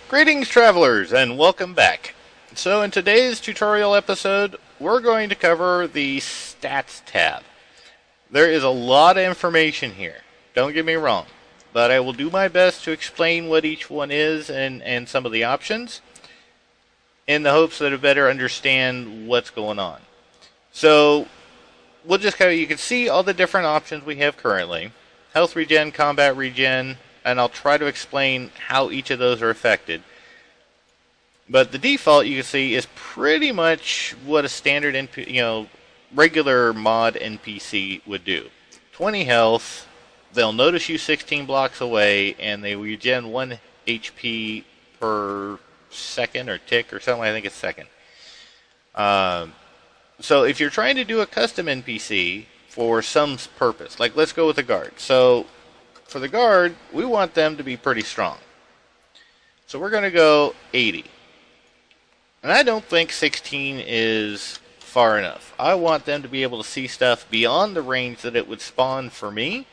Greetings travelers and welcome back. So in today's tutorial episode, we're going to cover the Stats tab. There is a lot of information here, don't get me wrong, but I will do my best to explain what each one is and some of the options in the hopes that I better understand what's going on. So we'll just kind of, you can see all the different options we have currently. Health regen, combat regen, and I'll try to explain how each of those are affected. But the default, you can see, is pretty much what a standard regular mod NPC would do. 20 health, they'll notice you 16 blocks away, and they regen 1 HP per second or tick or something. I think it's second. So if you're trying to do a custom NPC for some purpose, like let's go with the guard. So for the guard, we want them to be pretty strong. So we're going to go 80. And I don't think 16 is far enough. I want them to be able to see stuff beyond the range that it would spawn for me,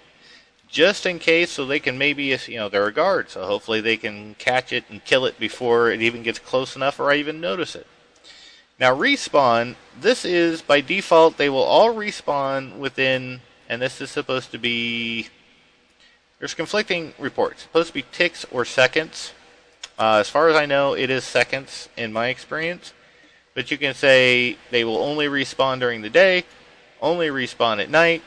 just in case, so they can maybe, they're a guard, so hopefully they can catch it and kill it before it even gets close enough or I even notice it. Now respawn, this is, by default, they will all respawn within, and this is supposed to be, there's conflicting reports. It's supposed to be ticks or seconds. As far as I know, it is seconds in my experience. But you can say they will only respawn during the day, only respawn at night,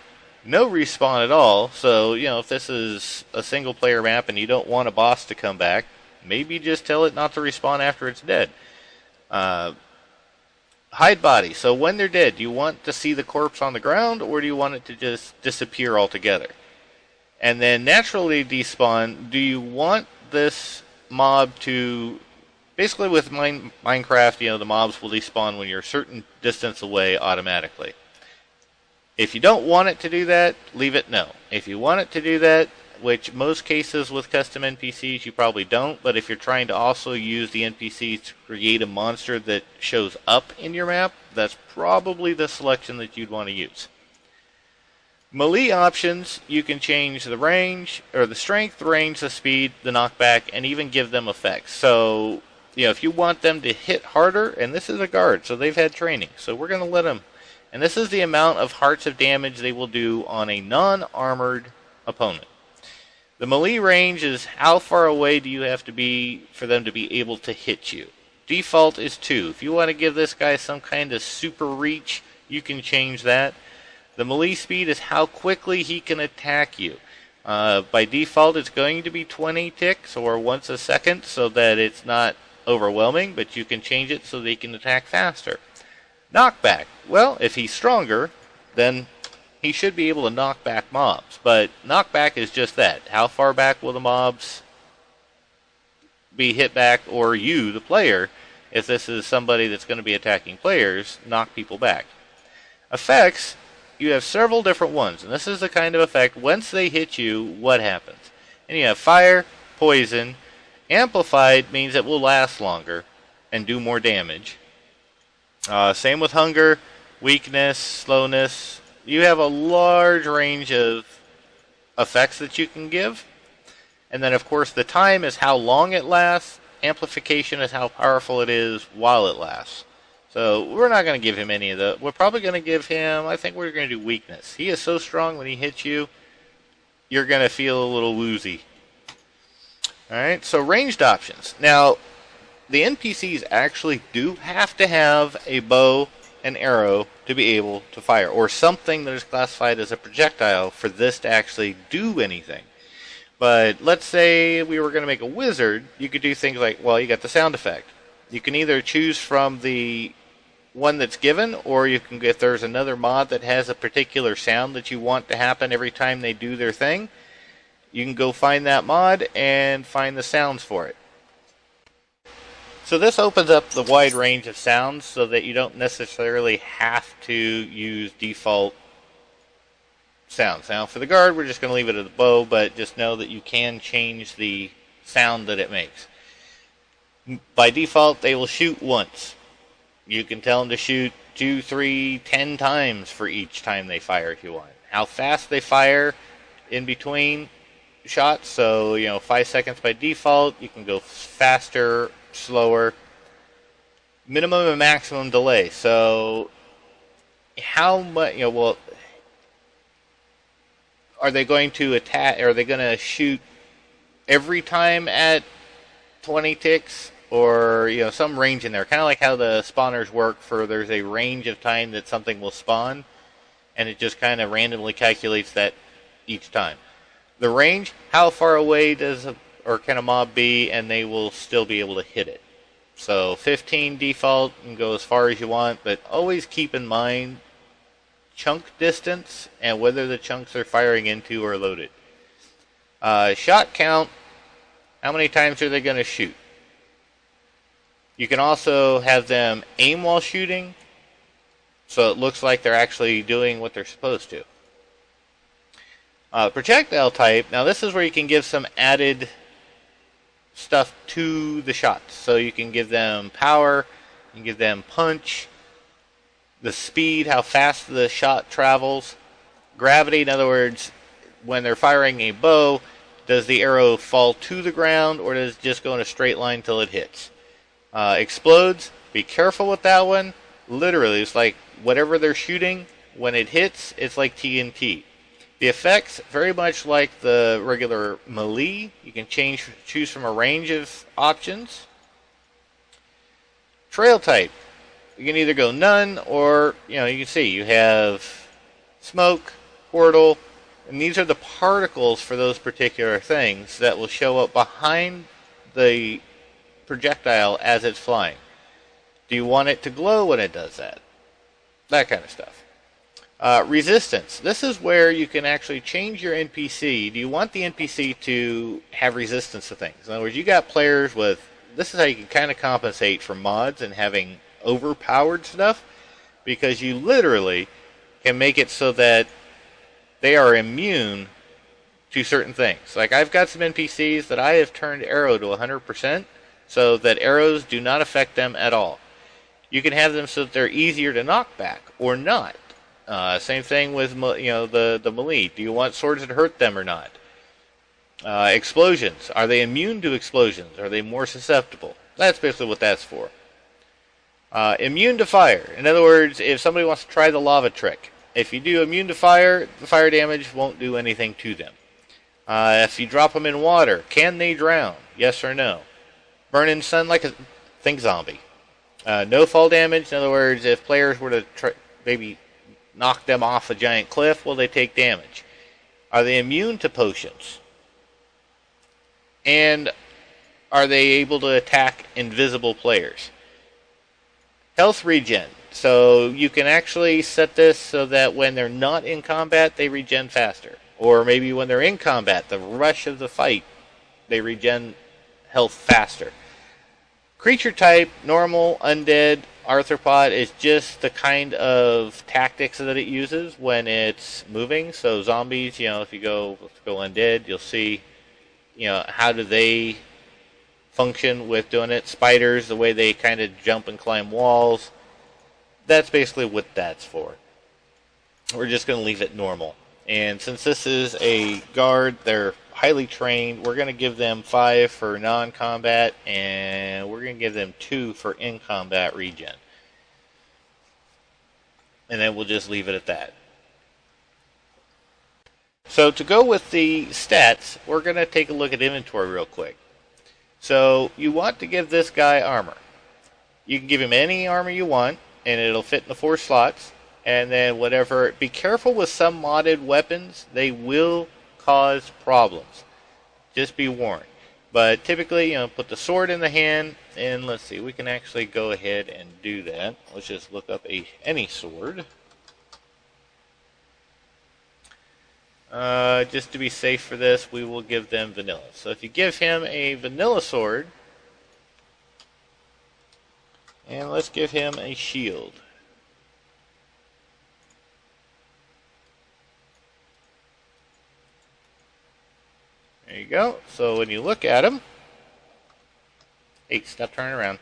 no respawn at all. So, if this is a single player map and you don't want a boss to come back, maybe just tell it not to respawn after it's dead. Hide body. So when they're dead, do you want to see the corpse on the ground or do you want it to just disappear altogether? And then naturally despawn, do you want this mob to, basically with Minecraft, the mobs will despawn when you're a certain distance away automatically. If you don't want it to do that, leave it no. If you want it to do that, which most cases with custom NPCs you probably don't, but if you're trying to also use the NPCs to create a monster that shows up in your map, that's probably the selection that you'd want to use. Melee options, you can change the range, or the strength, the range, the speed, the knockback, and even give them effects. So, if you want them to hit harder, and this is a guard, so they've had training, so we're going to let them, and this is the amount of hearts of damage they will do on a non-armored opponent. The melee range is how far away do you have to be for them to be able to hit you. Default is 2. If you want to give this guy some kind of super reach, you can change that. The melee speed is how quickly he can attack you. By default, it's going to be 20 ticks or once a second so that it's not overwhelming, but you can change it so they can attack faster. Knockback. Well, if he's stronger, then he should be able to knock back mobs. But knockback is just that. How far back will the mobs be hit back, or you, the player, if this is somebody that's going to be attacking players, knock people back. Effects. You have several different ones, and this is the kind of effect, once they hit you, what happens? And you have fire, poison, amplified means it will last longer and do more damage. Same with hunger, weakness, slowness. You have a large range of effects that you can give. And then, of course, the time is how long it lasts. Amplification is how powerful it is while it lasts. So we're not going to give him any of the. We're probably going to give him, I think we're going to do weakness. He is so strong when he hits you, you're going to feel a little woozy. Alright, so ranged options. Now, the NPCs actually do have to have a bow and arrow to be able to fire, or something that is classified as a projectile for this to actually do anything. But let's say we were going to make a wizard, you could do things like, well, you got the sound effect. You can either choose from the one that's given, or you can, if there's another mod that has a particular sound that you want to happen every time they do their thing, you can go find that mod and find the sounds for it. So this opens up the wide range of sounds so that you don't necessarily have to use default sounds. Now for the guard, we're just going to leave it at the bow, but just know that you can change the sound that it makes. By default, they will shoot once. You can tell them to shoot 2, 3, 10 times for each time they fire if you want. How fast they fire in between shots, so 5 seconds by default, you can go faster, slower. Minimum and maximum delay. So how much, well, are they going to attack, are they going to shoot every time at 20 ticks? Or, some range in there. Kind of like how the spawners work for there's a range of time that something will spawn. And it just kind of randomly calculates that each time. The range, how far away can a mob be and they will still be able to hit it. So 15 default, and go as far as you want. But always keep in mind chunk distance and whether the chunks they're firing into are loaded. Shot count, how many times are they going to shoot? You can also have them aim while shooting, so it looks like they're actually doing what they're supposed to. Projectile type, now this is where you can give some added stuff to the shots. So you can give them power, you can give them punch, the speed, how fast the shot travels, gravity, in other words, when they're firing a bow, does the arrow fall to the ground or does it just go in a straight line till it hits? Explodes, be careful with that one. Literally, it's like whatever they're shooting, when it hits, it's like TNT. The effects, very much like the regular melee. You can choose from a range of options. Trail type, you can either go none or, you can see you have smoke, portal, and these are the particles for those particular things that will show up behind the projectile as it's flying. Do you want it to glow when it does that? That kind of stuff. Resistance. This is where you can actually change your NPC. Do you want the NPC to have resistance to things? In other words, you got players with... This is how you can kind of compensate for mods and having overpowered stuff, because you literally can make it so that they are immune to certain things. Like I've got some NPCs that I have turned arrow to 100%, so that arrows do not affect them at all. You can have them so that they're easier to knock back or not. Same thing with the melee. Do you want swords that hurt them or not? Explosions. Are they immune to explosions? Are they more susceptible? That's basically what that's for. Immune to fire. In other words, if somebody wants to try the lava trick, if you do immune to fire, the fire damage won't do anything to them. If you drop them in water, can they drown? Yes or no? Burn in sunlight, think zombie. No fall damage. In other words, if players were to maybe knock them off a giant cliff, will they take damage? Are they immune to potions? And are they able to attack invisible players? Health regen. So you can actually set this so that when they're not in combat, they regen faster. Or maybe when they're in combat, the rush of the fight, they regen health faster. Creature type, normal, undead, arthropod is just the kind of tactics that it uses when it's moving. So zombies, if you go undead, you'll see, how do they function with doing it. Spiders, the way they kind of jump and climb walls. That's basically what that's for. We're just going to leave it normal. And since this is a guard, they're highly trained. We're going to give them 5 for non-combat, and we're going to give them 2 for in-combat regen. And then we'll just leave it at that. So to go with the stats, we're going to take a look at inventory real quick. So you want to give this guy armor. You can give him any armor you want, and it'll fit in the 4 slots. And then whatever, be careful with some modded weapons. They will cause problems. Just be warned. But typically, put the sword in the hand, and let's see, we can actually go ahead and do that. Let's just look up any sword. Just to be safe for this, we will give them vanilla. So if you give him a vanilla sword, and let's give him a shield. There you go. So when you look at him, Hey, stop turning around.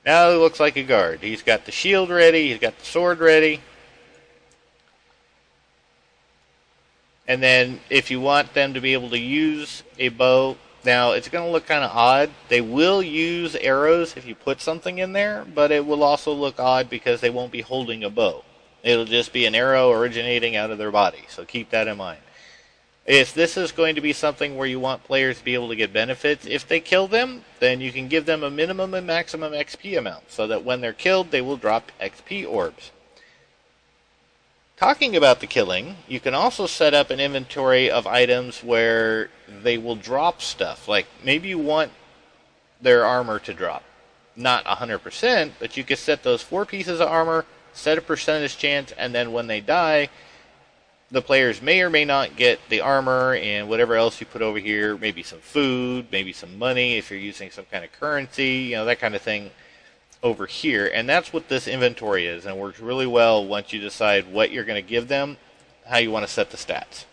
Now he looks like a guard. He's got the shield ready. He's got the sword ready. And then if you want them to be able to use a bow, now it's going to look kind of odd. They will use arrows if you put something in there, but it will also look odd because they won't be holding a bow. It'll just be an arrow originating out of their body, so keep that in mind. If this is going to be something where you want players to be able to get benefits, if they kill them, then you can give them a minimum and maximum XP amount, so that when they're killed, they will drop XP orbs. Talking about the killing, you can also set up an inventory of items where they will drop stuff. Like, maybe you want their armor to drop. Not 100%, but you can set those 4 pieces of armor, set a percentage chance, and then when they die, the players may or may not get the armor and whatever else you put over here. Maybe some food, maybe some money if you're using some kind of currency, that kind of thing over here. And that's what this inventory is, and it works really well once you decide what you're going to give them, how you want to set the stats.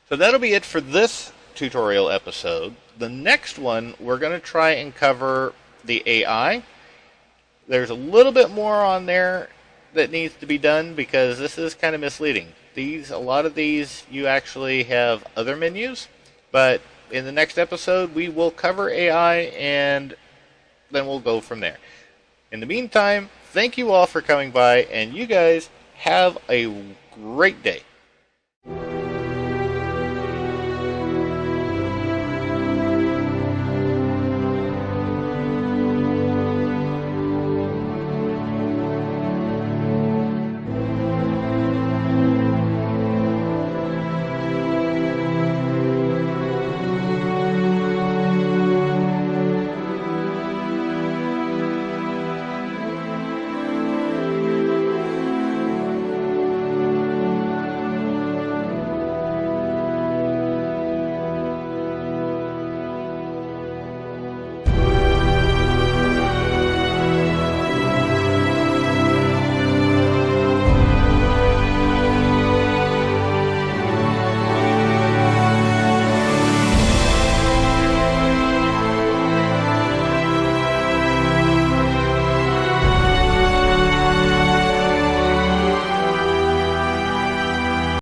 So that'll be it for this tutorial episode. The next one, we're going to try and cover the AI. There's a little bit more on there that needs to be done because this is kind of misleading. A lot of these, you actually have other menus, but in the next episode, we will cover AI and then we'll go from there. In the meantime, thank you all for coming by, and you guys have a great day.